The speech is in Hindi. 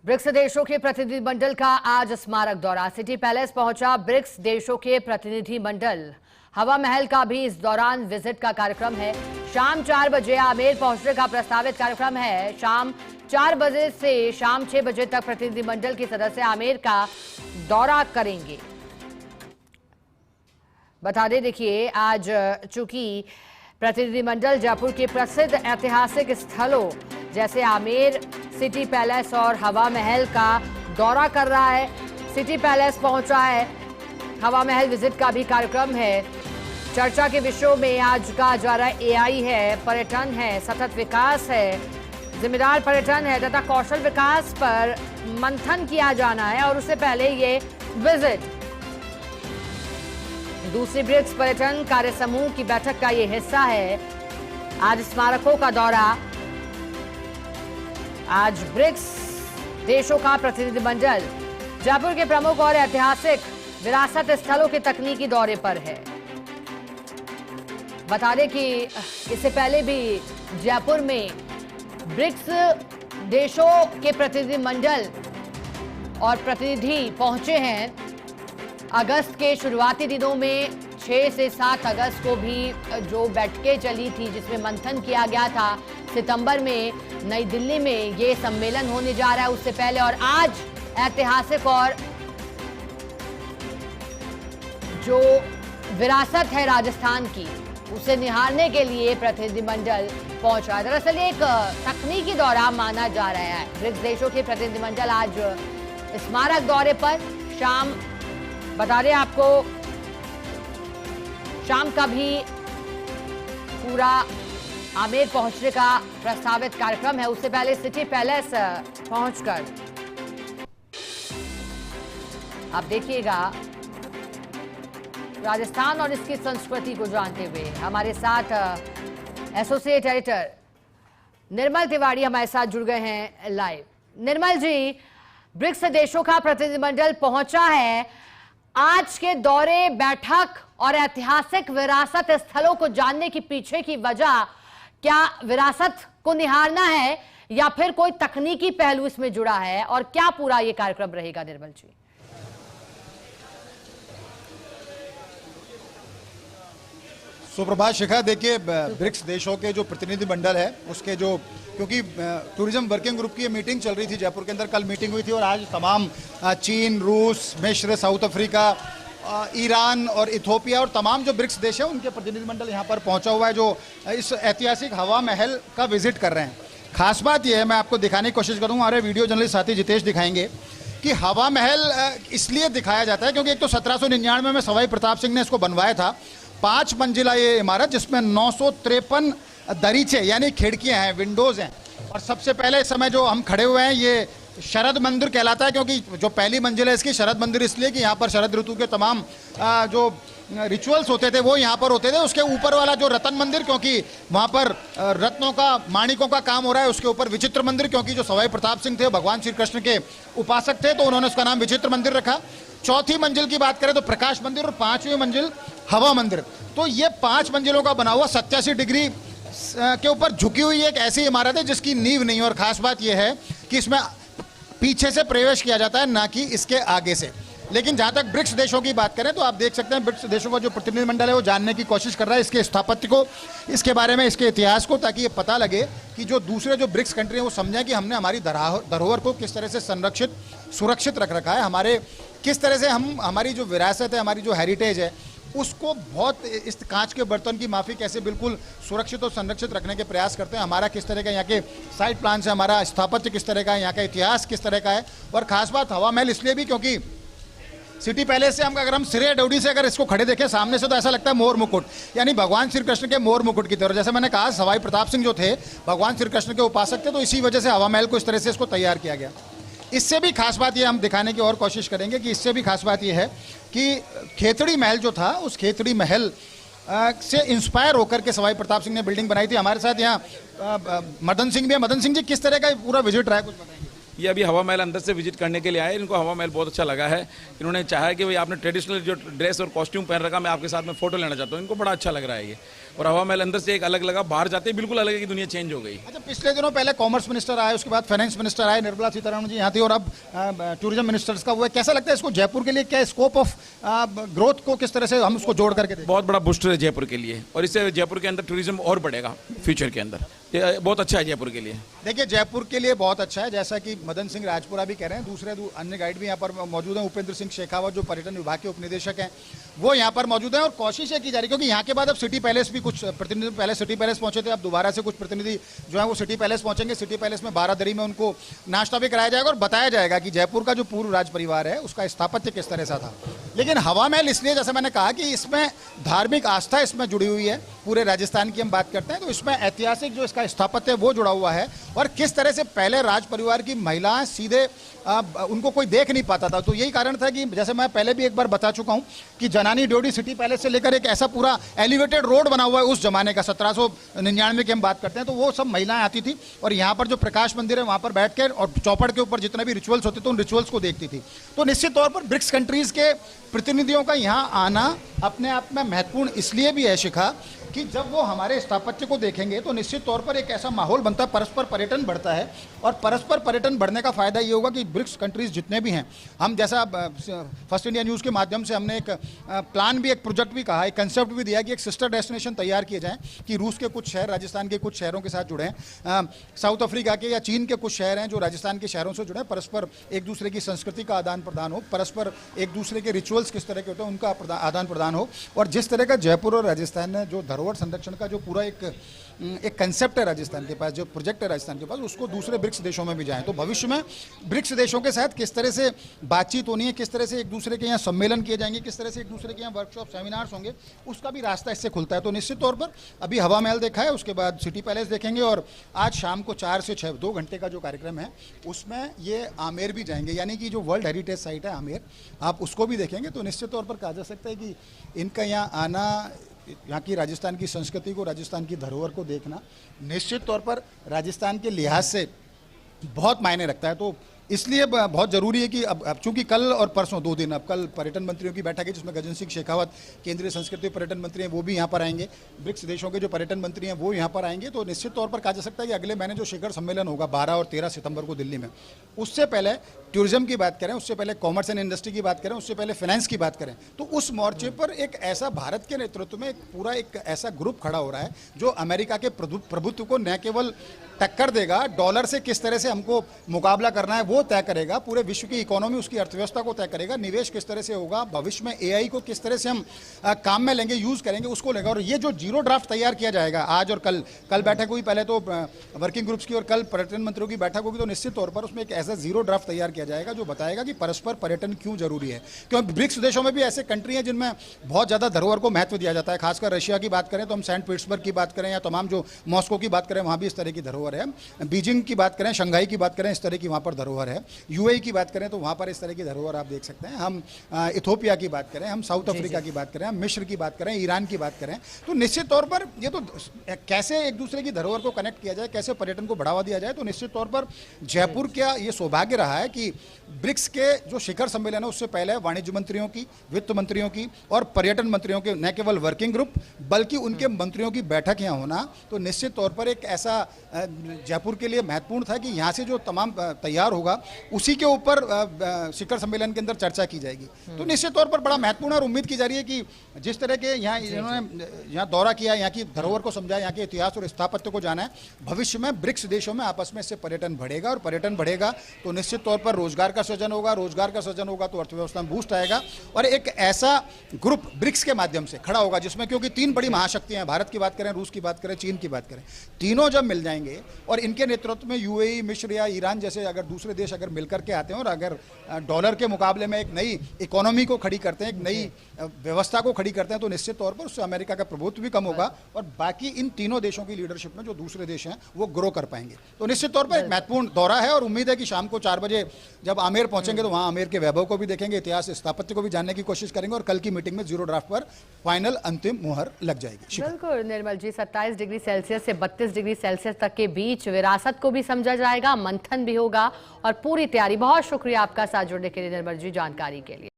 ब्रिक्स देशों के प्रतिनिधिमंडल का आज स्मारक दौरा। सिटी पैलेस पहुंचा ब्रिक्स देशों के प्रतिनिधिमंडल। हवा महल का भी इस दौरान विजिट का कार्यक्रम है। शाम 4 बजे आमेर पहुंचने का प्रस्तावित कार्यक्रम है। शाम 4 बजे से शाम 6 बजे तक प्रतिनिधिमंडल के सदस्य आमेर का दौरा करेंगे। बता दें, देखिए, आज चूंकि प्रतिनिधिमंडल जयपुर के प्रसिद्ध ऐतिहासिक स्थलों जैसे आमेर, सिटी पैलेस और हवा महल का दौरा कर रहा है। सिटी पैलेस पहुंचा है, हवा महल विजिट का भी कार्यक्रम है। चर्चा के विषयों में आज का जा रहा एआई है, पर्यटन है, सतत विकास है, जिम्मेदार पर्यटन है तथा कौशल विकास पर मंथन किया जाना है। और उससे पहले ये विजिट दूसरी ब्रिक्स पर्यटन कार्य समूह की बैठक का ये हिस्सा है। आज स्मारकों का दौरा, आज ब्रिक्स देशों का प्रतिनिधिमंडल जयपुर के प्रमुख और ऐतिहासिक विरासत स्थलों के तकनीकी दौरे पर है। बता दें कि इससे पहले भी जयपुर में ब्रिक्स देशों के प्रतिनिधिमंडल और प्रतिनिधि पहुंचे हैं। अगस्त के शुरुआती दिनों में 6 से 7 अगस्त को भी जो बैठकें चली थी जिसमें मंथन किया गया था, सितंबर में नई दिल्ली में ये सम्मेलन होने जा रहा है। उससे पहले और आज ऐतिहासिक और जो विरासत है राजस्थान की, उसे निहारने के लिए प्रतिनिधिमंडल पहुंच रहा है। दरअसल एक तकनीकी दौरा माना जा रहा है। ब्रिक्स देशों के प्रतिनिधिमंडल आज स्मारक दौरे पर, शाम बता दें आपको, शाम का भी पूरा आमेर पहुंचने का प्रस्तावित कार्यक्रम है। उससे पहले सिटी पैलेस पहुंचकर आप देखिएगा राजस्थान और इसकी संस्कृति को जानते हुए हमारे साथ एसोसिएट एडिटर निर्मल तिवारी हमारे साथ जुड़ गए हैं लाइव। निर्मल जी, ब्रिक्स देशों का प्रतिनिधिमंडल पहुंचा है। आज के दौरे, बैठक और ऐतिहासिक विरासत स्थलों को जानने की पीछे की वजह क्या विरासत को निहारना है या फिर कोई तकनीकी पहलू इसमें जुड़ा है, और क्या पूरा ये कार्यक्रम रहेगा निर्मल जी? सुप्रभात शिखा। देखिए, ब्रिक्स देशों के जो प्रतिनिधिमंडल है उसके जो, क्योंकि टूरिज्म वर्किंग ग्रुप की ये मीटिंग चल रही थी जयपुर के अंदर, कल मीटिंग हुई थी और आज तमाम चीन, रूस, मिस्र, साउथ अफ्रीका, ईरान और इथोपिया और तमाम जो ब्रिक्स देश है उनके प्रतिनिधिमंडल यहाँ पर पहुँचा हुआ है, जो इस ऐतिहासिक हवा महल का विजिट कर रहे हैं। खास बात यह है, मैं आपको दिखाने की कोशिश करूँगा, हमारे वीडियो जर्नलिस्ट साथी जितेश दिखाएंगे कि हवा महल इसलिए दिखाया जाता है क्योंकि एक तो 1799 में सवाई प्रताप सिंह ने इसको बनवाया था। 5 मंजिला ये इमारत जिसमें 953 दरीचे यानी खिड़कियां हैं, विंडोज हैं। और सबसे पहले इस समय जो हम खड़े हुए हैं ये शरद मंदिर कहलाता है, क्योंकि जो पहली मंजिल है इसकी शरद मंदिर इसलिए कि यहाँ पर शरद ऋतु के तमाम जो रिचुअल्स होते थे वो यहाँ पर होते थे। उसके ऊपर वाला जो रतन मंदिर, क्योंकि वहाँ पर रत्नों का, माणिकों का काम हो रहा है। उसके ऊपर विचित्र मंदिर, क्योंकि जो सवाई प्रताप सिंह थे भगवान श्री कृष्ण के उपासक थे, तो उन्होंने उसका नाम विचित्र मंदिर रखा। चौथी मंजिल की बात करें तो प्रकाश मंदिर, और 5वीं मंजिल हवा मंदिर। तो ये 5 मंजिलों का बना हुआ 87 डिग्री के ऊपर झुकी हुई एक ऐसी इमारत है जिसकी नींव नहीं है। और खास बात यह है कि इसमें पीछे से प्रवेश किया जाता है, ना कि इसके आगे से। लेकिन जहां तक ब्रिक्स देशों की बात करें तो आप देख सकते हैं ब्रिक्स देशों का जो प्रतिनिधिमंडल है वो जानने की कोशिश कर रहा है इसके स्थापत्य को, इसके बारे में, इसके इतिहास को, ताकि ये पता लगे कि जो दूसरे जो ब्रिक्स कंट्री हैं वो समझें कि हमने हमारी धरोहर को किस तरह से संरक्षित, सुरक्षित रख रखा है। हमारे किस तरह से हम, हमारी जो विरासत है, हमारी जो हेरिटेज है, उसको बहुत, इस कांच के बर्तन की माफी कैसे बिल्कुल सुरक्षित और संरक्षित रखने के प्रयास करते हैं। हमारा किस तरह का यहाँ के साइड प्लान है, हमारा स्थापत्य किस तरह का है, यहाँ का इतिहास किस तरह का है। और खास बात हवा महल इसलिए भी क्योंकि सिटी पैलेस से अगर हम सिरे डोडी से अगर इसको खड़े देखें सामने से तो ऐसा लगता है मोर मुकुट, यानी भगवान श्री कृष्ण के मोर मुकुट की तरह। जैसे मैंने कहा, सवाई प्रताप सिंह जो थे भगवान श्री कृष्ण के उपासक थे, तो इसी वजह से हवा महल को इस तरह से इसको तैयार किया गया। इससे भी खास बात ये हम दिखाने की और कोशिश करेंगे कि इससे भी खास बात ये है कि खेतड़ी महल जो था, उस खेतड़ी महल से इंस्पायर होकर के सवाई प्रताप सिंह ने बिल्डिंग बनाई थी। हमारे साथ यहाँ मदन सिंह भी है। मदन सिंह जी, किस तरह का पूरा विजिट रहा है, कुछ बताएंगे? ये अभी हवा महल अंदर से विजिट करने के लिए आए। इनको हवा महल बहुत अच्छा लगा है। इन्होंने चाहा कि भाई आपने ट्रेडिशनल जो ड्रेस और कॉस्ट्यूम पहन रखा, मैं आपके साथ में फोटो लेना चाहता हूँ। इनको बड़ा अच्छा लग रहा है ये। और हवा महल अंदर से एक अलग लगा, बाहर जाते ही बिल्कुल अलग है कि दुनिया चेंज हो गई। अच्छा, पिछले दिनों पहले कॉमर्स मिनिस्टर आए, उसके बाद फाइनेंस मिनिस्टर आए, निर्मला सीतारमण जी यहाँ थी, और अब टूरिज्म मिनिस्टर्स का वो है। कैसा लगता है इसको जयपुर के लिए, क्या स्कोप ऑफ ग्रोथ को किस तरह से हम उसको जोड़ करके देखें? बहुत बड़ा बूस्टर है जयपुर के लिए, और इससे जयपुर के अंदर टूरिज्म और बढ़ेगा फ्यूचर के अंदर। ये बहुत अच्छा है जयपुर के लिए। देखिए, जयपुर के लिए बहुत अच्छा है, जैसा कि मदन सिंह राजपुरा भी कह रहे हैं, दूसरे अन्य गाइड भी यहाँ पर मौजूद हैं। उपेंद्र सिंह शेखावत जो पर्यटन विभाग के उपनिदेशक हैं, वो यहाँ पर मौजूद हैं, और कोशिश ये की जा रही है, क्योंकि यहाँ के बाद अब सिटी पैलेस भी कुछ प्रतिनिधि, पहले सिटी पैलेस पहुंचे थे, अब दोबारा से कुछ प्रतिनिधि जो है वो सिटी पैलेस पहुंचेंगे। सिटी पैलेस में 12 दरी में उनको नाश्ता भी कराया जाएगा और बताया जाएगा कि जयपुर का जो पूर्व राज परिवार है उसका स्थापत्य किस तरह से था। लेकिन हवा महल इसलिए, जैसे मैंने कहा, कि इसमें धार्मिक आस्था इसमें जुड़ी हुई है। पूरे राजस्थान की हम बात करते हैं तो इसमें ऐतिहासिक जो इसका स्थापत्य है वो जुड़ा हुआ है, और किस तरह से पहले राज परिवार की महिलाएं सीधे उनको कोई देख नहीं पाता था। तो यही कारण था कि जैसे मैं पहले भी एक बार बता चुका हूं कि जनानी ड्योढ़ी सिटी पैलेस से लेकर एक ऐसा पूरा एलिवेटेड रोड बना हुआ है उस जमाने का, 1799 की हम बात करते हैं, तो वो सब महिलाएं आती थी और यहाँ पर जो प्रकाश मंदिर है वहाँ पर बैठ कर और चौपड़ के ऊपर जितने भी रिचुअल्स होते थे उन रिचुअल्स को देखती थी। तो निश्चित तौर पर ब्रिक्स कंट्रीज के प्रतिनिधियों का यहाँ आना अपने आप में महत्वपूर्ण इसलिए भी है, शिखा, कि जब वो हमारे स्थापत्य को देखेंगे तो निश्चित तौर पर एक ऐसा माहौल बनता है, परस्पर पर्यटन बढ़ता है, और परस्पर पर्यटन बढ़ने का फायदा ये होगा कि ब्रिक्स कंट्रीज जितने भी हैं, हम जैसा फर्स्ट इंडिया न्यूज़ के माध्यम से हमने एक प्लान भी, एक प्रोजेक्ट भी कहा, एक कंसेप्ट भी दिया कि एक सिस्टर डेस्टिनेशन तैयार किए जाएं, कि रूस के कुछ शहर राजस्थान के कुछ शहरों के साथ जुड़े हैं, साउथ अफ्रीका के या चीन के कुछ शहर हैं जो राजस्थान के शहरों से जुड़े हैं, परस्पर एक दूसरे की संस्कृति का आदान प्रदान हो, परस्पर एक दूसरे के रिचुअल्स किस तरह के होते हैं उनका आदान प्रदान हो। और जिस तरह का जयपुर और राजस्थान ने जो धरोहर संरक्षण का जो पूरा एक कंसेप्ट है राजस्थान के पास, जो प्रोजेक्ट है राजस्थान के पास, उसको दूसरे ब्रिक्स देशों में भी जाएं। तो भविष्य में ब्रिक्स देशों के साथ किस तरह से बातचीत होनी है, किस तरह से एक दूसरे के यहाँ सम्मेलन किए जाएंगे, किस तरह से एक दूसरे के यहाँ वर्कशॉप सेमिनार्स होंगे, उसका भी रास्ता इससे खुलता है। तो निश्चित तौर पर अभी हवा महल देखा है, उसके बाद सिटी पैलेस देखेंगे, और आज शाम को 4 से 6 2 घंटे का जो कार्यक्रम है उसमें ये आमेर भी जाएंगे, यानी कि जो वर्ल्ड हेरिटेज साइट है आमेर, आप उसको भी देखेंगे। तो निश्चित तौर पर कहा जा सकता है कि इनका यहाँ आना, यहाँ की राजस्थान की संस्कृति को, राजस्थान की धरोहर को देखना निश्चित तौर पर राजस्थान के लिहाज से बहुत मायने रखता है। तो इसलिए बहुत ज़रूरी है कि अब चूंकि कल और परसों 2 दिन, अब कल पर्यटन मंत्रियों की बैठक है जिसमें गजेंद्र सिंह शेखावत केंद्रीय संस्कृति पर्यटन मंत्री हैं वो भी यहाँ पर आएंगे, ब्रिक्स देशों के जो पर्यटन मंत्री हैं वो यहाँ पर आएंगे। तो निश्चित तौर पर कहा जा सकता है कि अगले महीने जो शिखर सम्मेलन होगा 12 और 13 सितंबर को दिल्ली में, उससे पहले टूरिज्म की बात करें, उससे पहले कॉमर्स एंड इंडस्ट्री की बात करें, उससे पहले फाइनेंस की बात करें, तो उस मोर्चे पर एक ऐसा भारत के नेतृत्व में पूरा एक ऐसा ग्रुप खड़ा हो रहा है जो अमेरिका के प्रभुत्व को न केवल टक्कर देगा, डॉलर से किस तरह से हमको मुकाबला करना है वो तय करेगा, पूरे विश्व की इकोनॉमी, उसकी अर्थव्यवस्था को तय करेगा, निवेश किस तरह से होगा, भविष्य में एआई को किस तरह से हम काम में लेंगे, यूज करेंगे, उसको लेगा। और ये जो जीरो ड्राफ्ट तैयार किया जाएगा आज और कल बैठक हुई, पहले तो वर्किंग ग्रुप्स की और कल पर्यटन मंत्रियों की बैठक होगी, तो निश्चित तौर पर उसमें एक ऐसा जीरो ड्राफ्ट तैयार किया जाएगा जो बताएगा कि परस्पर पर्यटन क्यों जरूरी है। क्योंकि ब्रिक्स देशों में भी ऐसे कंट्री हैं जिनमें बहुत ज्यादा धरोहर को महत्व दिया जाता है, खासकर रशिया की बात करें तो हम सेंट पीटर्सबर्ग की बात करें या तमाम जो मॉस्को की बात करें वहाँ भी इस तरह की धरोहर है, बीजिंग की बात करें, शंघाई की बात करें, इस तरह की वहाँ पर धरोहर है, यूएई की बात करें तो वहाँ पर इस तरह की धरोहर आप देख सकते हैं, हम इथोपिया की बात करें, हम साउथ अफ्रीका की बात करें, हम मिस्र की बात करें, ईरान की बात करें, तो निश्चित तौर पर ये तो कैसे एक दूसरे की धरोहर को कनेक्ट किया जाए, कैसे पर्यटन को बढ़ावा दिया जाए। तो निश्चित तौर पर जयपुर का ये सौभाग्य रहा है कि ब्रिक्स के जो शिखर सम्मेलन है उससे पहले वाणिज्य मंत्रियों की, वित्त मंत्रियों की और पर्यटन मंत्रियों के न केवल वर्किंग ग्रुप बल्कि उनके मंत्रियों की बैठक यहाँ होना, तो निश्चित तौर पर एक ऐसा जयपुर के लिए महत्वपूर्ण था कि यहाँ से जो तमाम तैयार होगा उसी के ऊपर शिखर सम्मेलन के अंदर चर्चा की जाएगी। तो निश्चित तौर पर बड़ा महत्वपूर्ण और उम्मीद की जा रही है कि जिस तरह के यहाँ इन्होंने यहाँ दौरा किया, यहाँ की धरोहर को समझा, यहाँ के इतिहास और स्थापत्य को जाना है, भविष्य में ब्रिक्स देशों में आपस में इससे पर्यटन बढ़ेगा, और पर्यटन बढ़ेगा तो निश्चित तौर पर रोजगार का सृजन होगा, रोजगार का सृजन होगा तो अर्थव्यवस्था में बूस्ट आएगा, और एक ऐसा ग्रुप ब्रिक्स के माध्यम से खड़ा होगा जिसमें, क्योंकि 3 बड़ी महाशक्तियां हैं, भारत की बात करें, रूस की बात करें, चीन की बात करें, तीनों जब मिल जाएंगे और इनके नेतृत्व में यूएई, मिस्र या ईरान जैसे अगर दूसरे देश अगर मिलकर के आते हैं और अगर डॉलर के मुकाबले में एक नई इकोनॉमी को खड़ी करते हैं, एक नई व्यवस्था को खड़ी करते हैं, तो निश्चित तौर पर उससे अमेरिका का प्रभुत्व भी कम होगा और बाकी इन तीनों देशों की लीडरशिप में जो दूसरे देश हैं वो ग्रो कर पाएंगे। तो निश्चित तौर पर एक महत्वपूर्ण दौरा है और उम्मीद है कि शाम को 4 बजे जब आमेर पहुंचेंगे तो वहां आमेर के वैभव को भी देखेंगे, इतिहास, स्थापत्य को भी जानने की कोशिश करेंगे, और कल की मीटिंग में जीरो ड्राफ्ट पर फाइनल अंतिम मुहर लग जाएगी। बिल्कुल निर्मल जी, 27 डिग्री सेल्सियस से 32 डिग्री सेल्सियस तक के बीच विरासत को भी समझा जाएगा, मंथन भी होगा और पूरी तैयारी। बहुत शुक्रिया आपका साथ जुड़ने के लिए निर्मल जी, जानकारी के लिए।